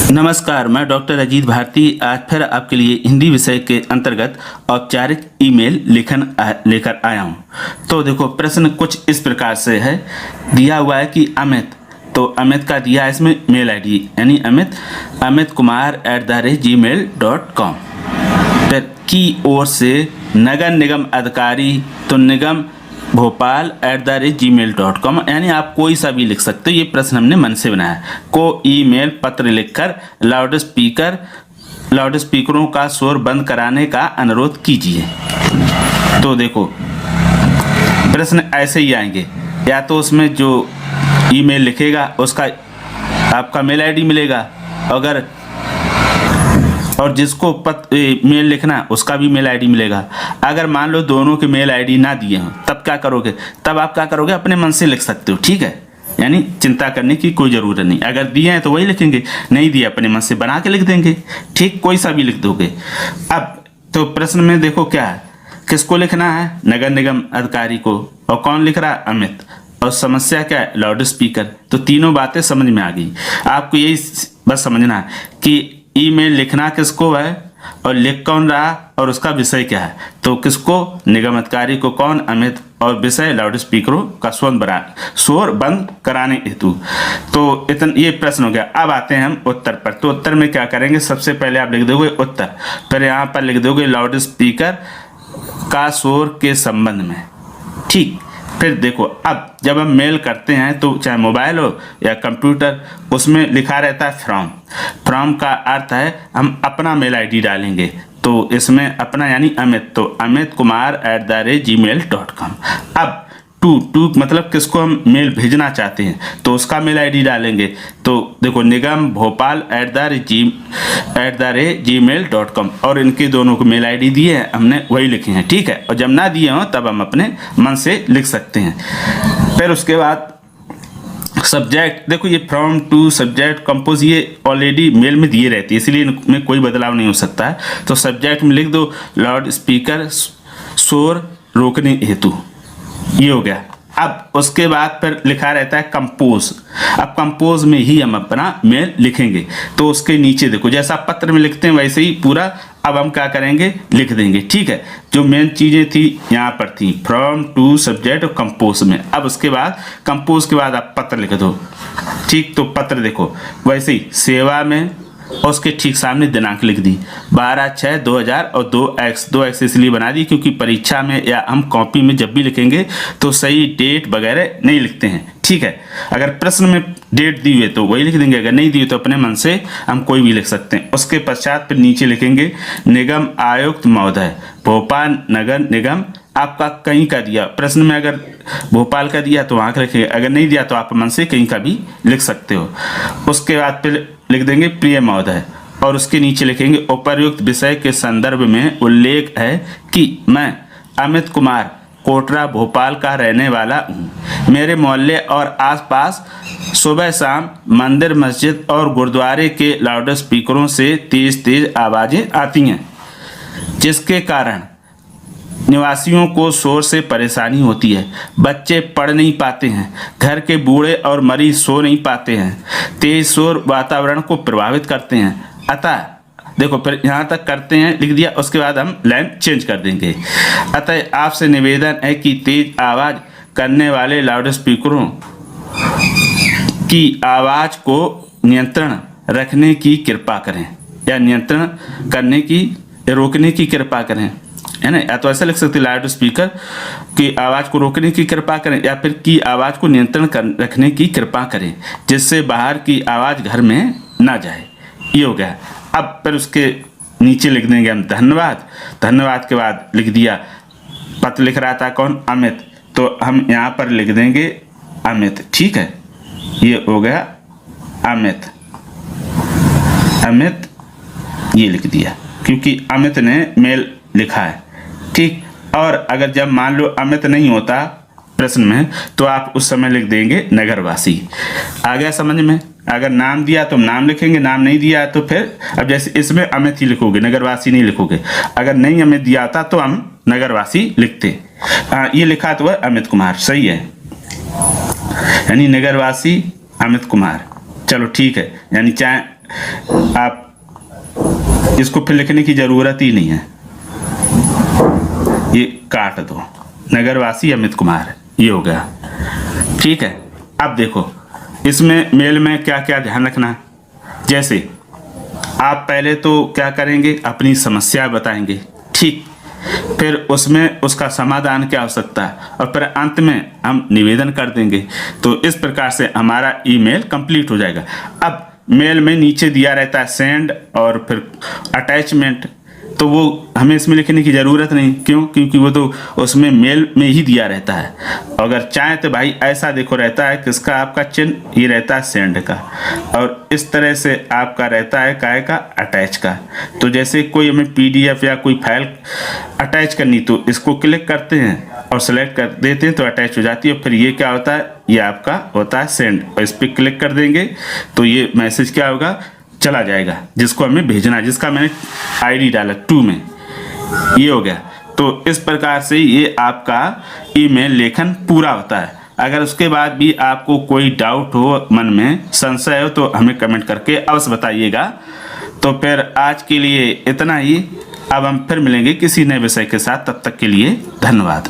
नमस्कार, मैं डॉक्टर अजीत भारती आज फिर आपके लिए हिंदी विषय के अंतर्गत औपचारिक ईमेल लेखन लेकर आया हूं। तो देखो, प्रश्न कुछ इस प्रकार से है। दिया हुआ है कि अमित, तो अमित का दिया है इसमें मेल आईडी, यानी अमित कुमार @gmail.com। फिर की ओर से नगर निगम अधिकारी, तो निगम भोपाल @gmail.com, यानी आप कोई सा भी लिख सकते हो। ये प्रश्न हमने मन से बनाया। को ईमेल पत्र लिखकर लाउड स्पीकरों का शोर बंद कराने का अनुरोध कीजिए। तो देखो, प्रश्न ऐसे ही आएंगे, या तो उसमें जो ईमेल लिखेगा उसका आपका मेल आईडी मिलेगा, और जिसको मेल लिखना उसका भी मेल आईडी मिलेगा। अगर मान लो दोनों के मेल आईडी ना दिए हों, तब क्या करोगे? तब आप क्या करोगे? अपने मन से लिख सकते हो, ठीक है? यानी चिंता करने की कोई ज़रूरत नहीं। अगर दिए हैं तो वही लिखेंगे, नहीं दिया अपने मन से बना के लिख देंगे, ठीक? कोई सा भी लिख दोगे। अब तो प्रश्न में देखो क्या है, किसको लिखना है? नगर निगम अधिकारी को। और कौन लिख रहा है? अमित। और समस्या क्या है? Loud speaker. तो तीनों बातें समझ में आ गई। आपको यही बस समझना है कि ईमेल लिखना किसको है और लिख कौन रहा और उसका विषय क्या है। तो किसको? निगम अधिकारी को। कौन? अमित। और विषय लाउड स्पीकरों का शोर बंद कराने हेतु। तो ये प्रश्न हो गया। अब आते हैं हम उत्तर पर। तो उत्तर में क्या करेंगे? सबसे पहले आप लिख दोगे उत्तर, फिर यहाँ पर लिख दोगे लाउड स्पीकर का शोर के संबंध में, ठीक? फिर देखो, अब जब हम मेल करते हैं तो चाहे मोबाइल हो या कंप्यूटर, उसमें लिखा रहता है फ्रॉम का अर्थ है हम अपना मेल आईडी डालेंगे। तो इसमें अपना यानी अमित, तो अमित कुमार @gmail.com। अब टू मतलब किसको हम मेल भेजना चाहते हैं, तो उसका मेल आईडी डालेंगे। तो देखो, निगम भोपाल @gmail.com, और इनके दोनों को मेल आईडी दिए हैं, हमने वही लिखे हैं, ठीक है? और जब ना दिए हों तब हम अपने मन से लिख सकते हैं। फिर उसके बाद सब्जेक्ट, देखो ये फ्रॉम टू सब्जेक्ट कंपोज ये ऑलरेडी मेल में दिए रहती है, इसलिए इनमें कोई बदलाव नहीं हो सकता है। तो सब्जेक्ट में लिख दो लाउड स्पीकर शोर रोकने हेतु, ये हो गया। अब उसके बाद फिर लिखा रहता है कंपोज। अब कंपोज में ही हम अपना मेल लिखेंगे। तो उसके नीचे देखो, जैसा पत्र में लिखते हैं वैसे ही पूरा अब हम क्या करेंगे? लिख देंगे, ठीक है? जो मेन चीज़ें थी यहाँ पर थी, फ्रॉम टू सब्जेक्ट और कंपोज में। अब उसके बाद कंपोज के बाद आप पत्र लिख दो, ठीक? तो पत्र देखो वैसे ही सेवा में, और उसके ठीक सामने दिनांक लिख दी 12/6/2000, और 2x इसलिए बना दी क्योंकि परीक्षा में या हम कॉपी में जब भी लिखेंगे तो सही डेट वगैरह नहीं लिखते हैं, ठीक है? अगर प्रश्न में डेट दी हुई तो वही लिख देंगे, अगर नहीं दी हुई तो अपने मन से हम कोई भी लिख सकते हैं। उसके पश्चात फिर नीचे लिखेंगे निगम आयुक्त महोदय, भोपाल नगर निगम। आपका कहीं का दिया, प्रश्न में अगर भोपाल का दिया तो वहाँ का लिखेंगे, अगर नहीं दिया तो आप मन से कहीं का भी लिख सकते हो। उसके बाद फिर लिख देंगे प्रिय महोदय, और उसके नीचे लिखेंगे उपर्युक्त विषय के संदर्भ में उल्लेख है कि मैं अमित कुमार कोटरा भोपाल का रहने वाला हूँ। मेरे मोहल्ले और आसपास सुबह शाम मंदिर, मस्जिद और गुरुद्वारे के लाउड स्पीकरों से तेज आवाज़ें आती हैं, जिसके कारण निवासियों को शोर से परेशानी होती है। बच्चे पढ़ नहीं पाते हैं, घर के बूढ़े और मरीज सो नहीं पाते हैं। तेज शोर वातावरण को प्रभावित करते हैं। अतः देखो, फिर यहाँ तक करते हैं लिख दिया, उसके बाद हम लाइन चेंज कर देंगे। अतः आपसे निवेदन है कि तेज आवाज़ करने वाले लाउड स्पीकरों की आवाज़ को नियंत्रण रखने की कृपा करें, या नियंत्रण करने की रोकने की कृपा करें, है ना? या तो ऐसा लिख सकते लाउड स्पीकर की आवाज़ को रोकने की कृपा करें, या फिर की आवाज़ को नियंत्रण रखने की कृपा करें, जिससे बाहर की आवाज़ घर में ना जाए। ये हो गया। अब फिर उसके नीचे लिख देंगे हम धन्यवाद। धन्यवाद के बाद लिख दिया, पत्र लिख रहा था कौन? अमित, तो हम यहाँ पर लिख देंगे अमित, ठीक है? ये हो गया अमित, ये लिख दिया क्योंकि अमित ने मेल लिखा है, ठीक? और अगर जब मान लो अमित नहीं होता प्रश्न में, तो आप उस समय लिख देंगे नगरवासी। आ गया समझ में? अगर नाम दिया तो नाम लिखेंगे, नाम नहीं दिया तो फिर अब जैसे इसमें अमित ही लिखोगे, नगरवासी नहीं लिखोगे। अगर नहीं अमित दिया था तो हम नगरवासी लिखते। ये लिखा तो है अमित कुमार, सही है, यानी नगरवासी अमित कुमार। चलो ठीक है, यानी चाहे आप इसको फिर लिखने की ज़रूरत ही नहीं है, ये काट दो। नगरवासी अमित कुमार, ये हो गया। ठीक है, अब देखो इसमें मेल में क्या क्या ध्यान रखना है। जैसे आप पहले तो क्या करेंगे, अपनी समस्या बताएंगे, ठीक, फिर उसमें उसका समाधान क्या हो सकता है, और फिर अंत में हम निवेदन कर देंगे। तो इस प्रकार से हमारा ईमेल कंप्लीट हो जाएगा। अब मेल में नीचे दिया रहता है सेंड और फिर अटैचमेंट, तो वो हमें इसमें लिखने की ज़रूरत नहीं। क्यों? क्योंकि वो तो उसमें मेल में ही दिया रहता है। अगर चाहें तो भाई ऐसा देखो रहता है किसका, आपका चिन्ह ये रहता है सेंड का, और इस तरह से आपका रहता है काय का, अटैच का। तो जैसे कोई हमें PDF या कोई फाइल अटैच करनी, तो इसको क्लिक करते हैं और सेलेक्ट कर देते हैं तो अटैच हो जाती है। फिर ये क्या होता है, ये आपका होता है सेंड, और इस पर क्लिक कर देंगे तो ये मैसेज क्या होगा, चला जाएगा जिसको हमें भेजना है, जिसका मैंने ID डाला 2 में, ये हो गया। तो इस प्रकार से ये आपका ईमेल लेखन पूरा होता है। अगर उसके बाद भी आपको कोई डाउट हो, मन में संशय हो, तो हमें कमेंट करके अवश्य बताइएगा। तो फिर आज के लिए इतना ही। अब हम फिर मिलेंगे किसी नए विषय के साथ, तब तक के लिए धन्यवाद।